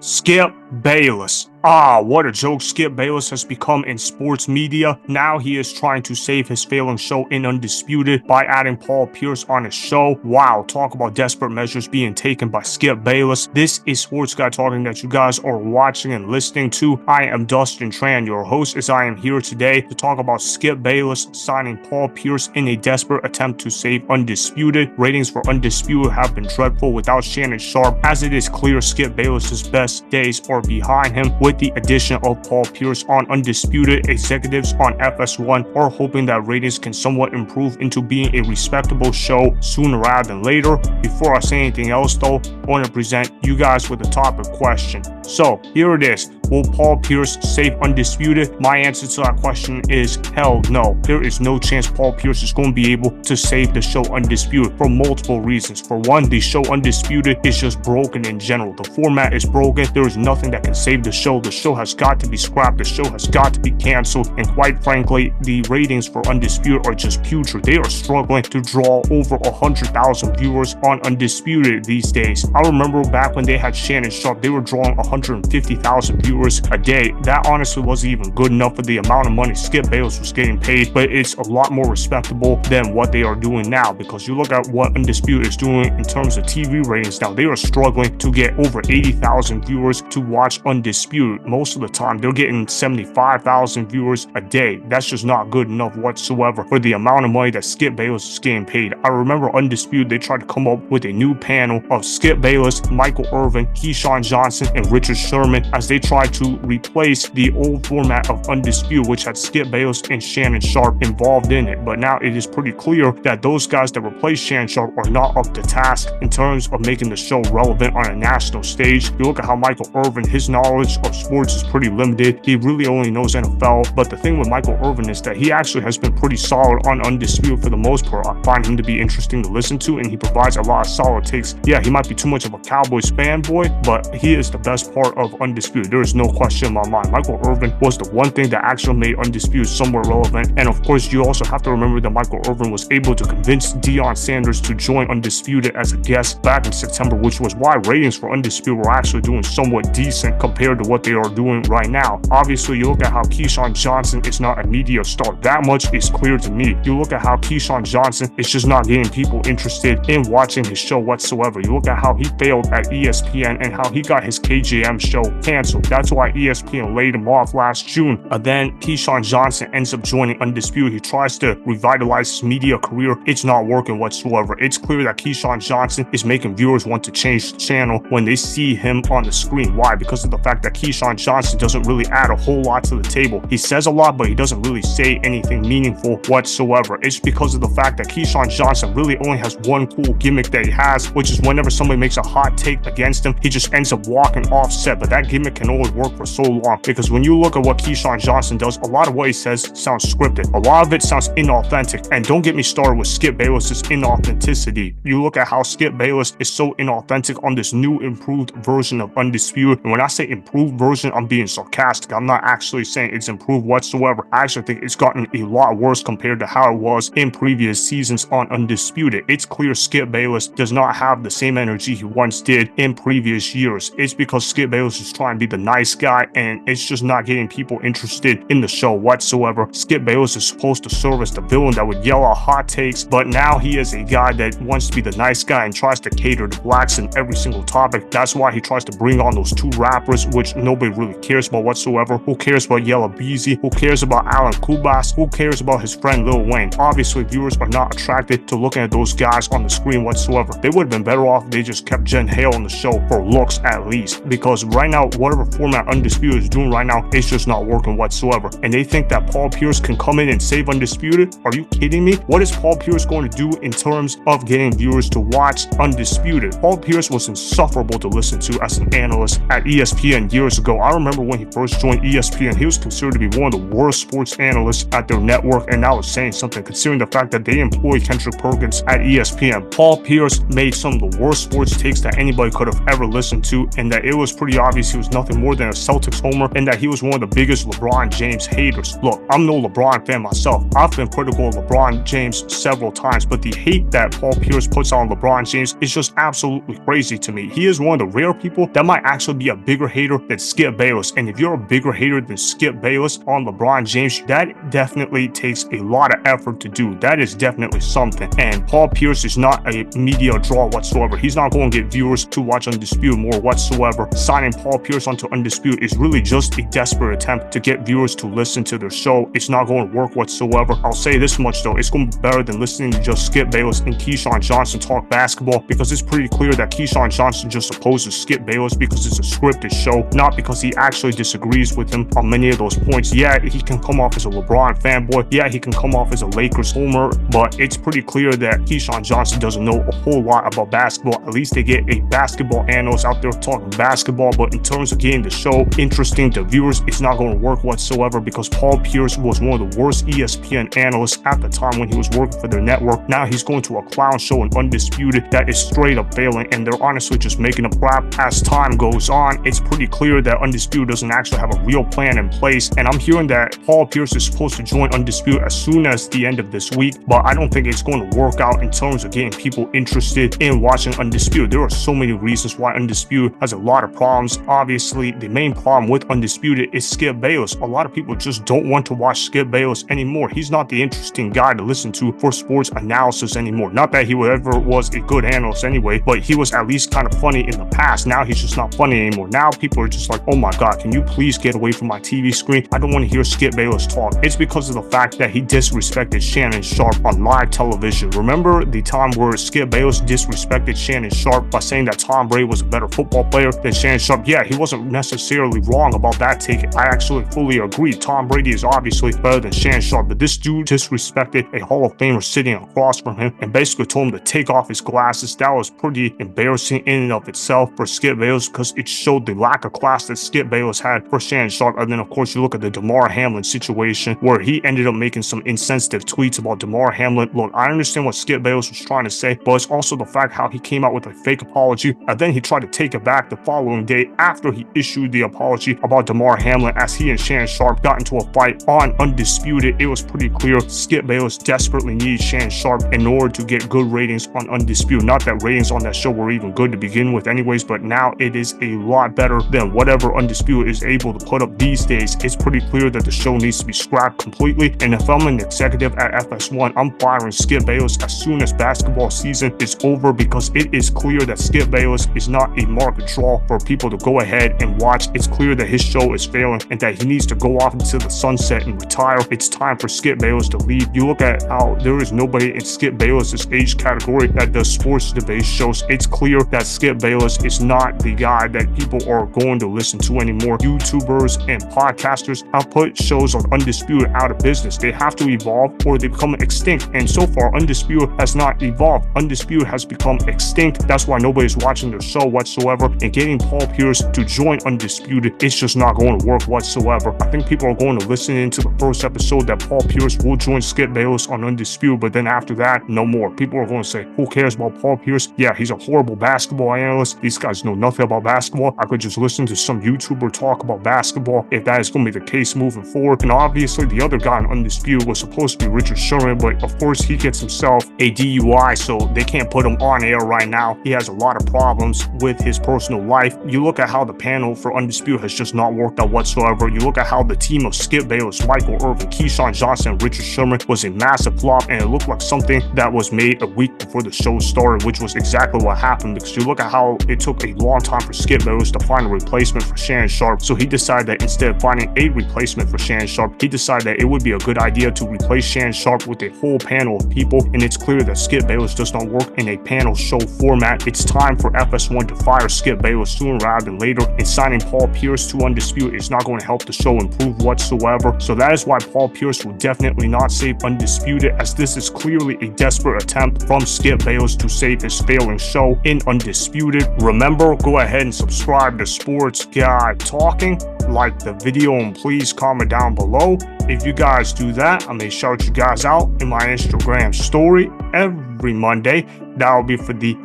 Skip Bayless. Ah, what a joke Skip Bayless has become in sports media. Now he is trying to save his failing show in Undisputed by adding Paul Pierce on his show. Wow, talk about desperate measures being taken by Skip Bayless. This is Sports Guy Talking that you guys are watching and listening to. I am Dustin Tran, your host, as I am here today to talk about Skip Bayless signing Paul Pierce in a desperate attempt to save Undisputed. Ratings for Undisputed have been dreadful without Shannon Sharpe, as it is clear Skip Bayless's best days are behind him. With the addition of Paul Pierce on Undisputed, executives on FS1 are hoping that ratings can somewhat improve into being a respectable show sooner rather than later. Before I say anything else though, I want to present you guys with a topic question. So here it is. Will Paul Pierce save Undisputed? My answer to that question is hell no. There is no chance Paul Pierce is going to be able to save the show Undisputed for multiple reasons. For one, the show Undisputed is just broken in general. The format is broken. There is nothing that can save the show. The show has got to be scrapped. The show has got to be canceled. And quite frankly, the ratings for Undisputed are just putrid. They are struggling to draw over 100,000 viewers on Undisputed these days. I remember back when they had Shannon Sharpe, they were drawing 150,000 viewers a day. That honestly wasn't even good enough for the amount of money Skip Bayless was getting paid, but it's a lot more respectable than what they are doing now, because you look at what Undisputed is doing in terms of TV ratings now. They are struggling to get over 80,000 viewers to watch Undisputed. Most of the time they're getting 75,000 viewers a day. That's just not good enough whatsoever for the amount of money that Skip Bayless is getting paid. I remember Undisputed, they tried to come up with a new panel of Skip Bayless, Michael Irvin, Keyshawn Johnson, and Richard Sherman as they tried to replace the old format of Undisputed, which had Skip Bayless and Shannon Sharpe involved in it. But now it is pretty clear that those guys that replaced Shannon Sharpe are not up to task in terms of making the show relevant on a national stage. You look at how Michael Irvin, his knowledge of sports is pretty limited. He really only knows NFL. But the thing with Michael Irvin is that he actually has been pretty solid on Undisputed for the most part. I find him to be interesting to listen to, and he provides a lot of solid takes. Yeah, he might be too much of a Cowboys fanboy, but he is the best part of Undisputed. There is no question in my mind. Michael Irvin was the one thing that actually made Undisputed somewhat relevant. And of course, you also have to remember that Michael Irvin was able to convince Deion Sanders to join Undisputed as a guest back in September, which was why ratings for Undisputed were actually doing somewhat decent compared to what they are doing right now. Obviously, you look at how Keyshawn Johnson is not a media star. That much is clear to me. You look at how Keyshawn Johnson is just not getting people interested in watching his show whatsoever. You look at how he failed at ESPN and how he got his KJM show canceled. That's why ESPN laid him off last June. Then Keyshawn Johnson ends up joining Undisputed. He tries to revitalize his media career. It's not working whatsoever. It's clear that Keyshawn Johnson is making viewers want to change the channel when they see him on the screen. Why? Because of the fact that Keyshawn Johnson doesn't really add a whole lot to the table. He says a lot, but he doesn't really say anything meaningful whatsoever. It's because of the fact that Keyshawn Johnson really only has one cool gimmick that he has, which is whenever somebody makes a hot take against him, he just ends up walking off set. But that gimmick can only work for so long, because when you look at what Keyshawn Johnson does, a lot of what he says sounds scripted. A lot of it sounds inauthentic. And don't get me started with Skip Bayless's inauthenticity. You look at how Skip Bayless is so inauthentic on this new improved version of Undisputed. And when I say improved version, I'm being sarcastic. I'm not actually saying it's improved whatsoever. I actually think it's gotten a lot worse compared to how it was in previous seasons on Undisputed. It's clear Skip Bayless does not have the same energy he once did in previous years. It's because Skip Bayless is trying to be the nice guy, and it's just not getting people interested in the show whatsoever. Skip Bayless is supposed to serve as the villain that would yell out hot takes, but now he is a guy that wants to be the nice guy and tries to cater to blacks in every single topic. That's why he tries to bring on those two rappers, which nobody really cares about whatsoever. Who cares about Yella Beezy? Who cares about Alan Kubas? Who cares about his friend Lil Wayne? Obviously, viewers are not attracted to looking at those guys on the screen whatsoever. They would have been better off if they just kept Jen Hale on the show for looks at least, because right now, whatever format Undisputed is doing right now, it's just not working whatsoever. And they think that Paul Pierce can come in and save Undisputed? Are you kidding me? What is Paul Pierce going to do in terms of getting viewers to watch Undisputed? Paul Pierce was insufferable to listen to as an analyst at ESPN years ago. I remember when he first joined ESPN, he was considered to be one of the worst sports analysts at their network, and that was saying something considering the fact that they employ Kendrick Perkins at ESPN. Paul Pierce made some of the worst sports takes that anybody could have ever listened to, and that it was pretty obvious he was nothing more than than a Celtics homer and that he was one of the biggest LeBron James haters. Look, I'm no LeBron fan myself. I've been critical of LeBron James several times, but the hate that Paul Pierce puts on LeBron James is just absolutely crazy to me. He is one of the rare people that might actually be a bigger hater than Skip Bayless. And if you're a bigger hater than Skip Bayless on LeBron James, that definitely takes a lot of effort to do. That is definitely something. And Paul Pierce is not a media draw whatsoever. He's not going to get viewers to watch Undisputed more whatsoever. Signing Paul Pierce onto Undisputed is really just a desperate attempt to get viewers to listen to their show. It's not going to work whatsoever. I'll say this much though, it's going to be better than listening to just Skip Bayless and Keyshawn Johnson talk basketball, because it's pretty clear that Keyshawn Johnson just opposes Skip Bayless because it's a scripted show, not because he actually disagrees with him on many of those points. Yeah, he can come off as a LeBron fanboy. Yeah, he can come off as a Lakers homer, but it's pretty clear that Keyshawn Johnson doesn't know a whole lot about basketball. At least they get a basketball analyst out there talking basketball, but in terms of getting the show interesting to viewers, it's not going to work whatsoever, because Paul Pierce was one of the worst ESPN analysts at the time when he was working for their network. Now he's going to a clown show in Undisputed that is straight up failing, and they're honestly just making up crap. As time goes on, it's pretty clear that Undisputed doesn't actually have a real plan in place, and I'm hearing that Paul Pierce is supposed to join Undisputed as soon as the end of this week, but I don't think it's going to work out in terms of getting people interested in watching Undisputed. There are so many reasons why Undisputed has a lot of problems. Obviously, the main problem with Undisputed is Skip Bayless. A lot of people just don't want to watch Skip Bayless anymore. He's not the interesting guy to listen to for sports analysis anymore. Not that he ever was a good analyst anyway, but he was at least kind of funny in the past. Now he's just not funny anymore. Now people are just like, oh my God, can you please get away from my TV screen? I don't want to hear Skip Bayless talk. It's because of the fact that he disrespected Shannon Sharpe on live television. Remember the time where Skip Bayless disrespected Shannon Sharpe by saying that Tom Brady was a better football player than Shannon Sharpe? Yeah, he wasn't necessarily wrong about that take. I actually fully agree. Tom Brady is obviously better than Shannon Sharpe, but this dude disrespected a Hall of Famer sitting across from him and basically told him to take off his glasses. That was pretty embarrassing in and of itself for Skip Bayless, because it showed the lack of class that Skip Bayless had for Shannon Sharpe. And then of course you look at the Demar Hamlin situation where he ended up making some insensitive tweets about Demar Hamlin. Look, I understand what Skip Bayless was trying to say, but it's also the fact how he came out with a fake apology and then he tried to take it back the following day after he issued the apology about Demar Hamlin, as he and Shannon Sharpe got into a fight on Undisputed. It was pretty clear Skip Bayless desperately needed Shannon Sharpe in order to get good ratings on Undisputed. Not that ratings on that show were even good to begin with anyways, but now it is a lot better than whatever Undisputed is able to put up these days. It's pretty clear that the show needs to be scrapped completely, and if I'm an executive at FS1, I'm firing Skip Bayless as soon as basketball season is over, because it is clear that Skip Bayless is not a market draw for people to go ahead and watch. It's clear that his show is failing and that he needs to go off into the sunset and retire. It's time for Skip Bayless to leave. You look at how there is nobody in Skip Bayless's age category that does sports debate shows. It's clear that Skip Bayless is not the guy that people are going to listen to anymore. YouTubers and podcasters have put shows on Undisputed out of business. They have to evolve or they become extinct, and so far Undisputed has not evolved. Undisputed has become extinct. That's why nobody's watching their show whatsoever, and getting Paul Pierce to join Undisputed, it's just not going to work whatsoever. I think people are going to listen into the first episode that Paul Pierce will join Skip Bayless on Undisputed, but then after that, no more. People are going to say, who cares about Paul Pierce? Yeah, he's a horrible basketball analyst. These guys know nothing about basketball. I could just listen to some YouTuber talk about basketball if that is going to be the case moving forward. And obviously the other guy on Undisputed was supposed to be Richard Sherman, but of course he gets himself a DUI, so they can't put him on air right now. He has a lot of problems with his personal life. You look at how the panel for Undisputed has just not worked out whatsoever. You look at how the team of Skip Bayless, Michael Irvin, Keyshawn Johnson, and Richard Sherman was a massive flop, and it looked like something that was made a week before the show started, which was exactly what happened, because you look at how it took a long time for Skip Bayless to find a replacement for Shannon Sharpe. So he decided that instead of finding a replacement for Shannon Sharpe, he decided that it would be a good idea to replace Shannon Sharpe with a whole panel of people, and it's clear that Skip Bayless does not work in a panel show format. It's time for FS1 to fire Skip Bayless sooner rather than later, and signing Paul Pierce to Undisputed is not going to help the show improve whatsoever. So that is why Paul Pierce will definitely not save Undisputed, as this is clearly a desperate attempt from Skip Bayless to save his failing show in Undisputed. Remember, go ahead and subscribe to Sports Guy Talking, like the video, and please comment down below. If you guys do that, I may shout you guys out in my Instagram story every Monday. That will be for the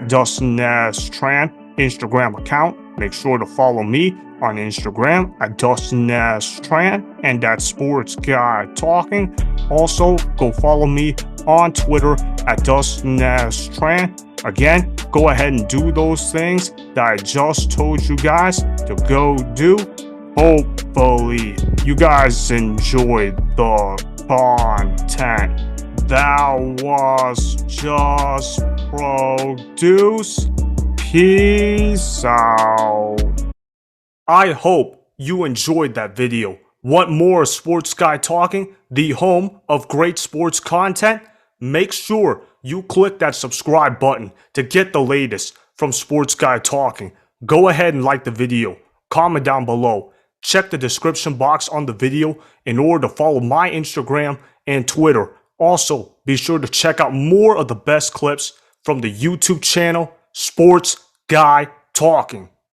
@Dustin Tran Instagram account. Make sure to follow me on Instagram at Dustin Tran, and that's Sports Guy Talking. Also, go follow me on Twitter at Dustin Tran. Again, go ahead and do those things that I just told you guys to go do. Hopefully, you guys enjoyed the content that was just produced. Peace out. I hope you enjoyed that video. Want more Sports Guy Talking, the home of great sports content? Make sure you click that subscribe button to get the latest from Sports Guy Talking. Go ahead and like the video, comment down below, check the description box on the video in order to follow my Instagram and Twitter. Also, be sure to check out more of the best clips from the YouTube channel Sports Guy Talking.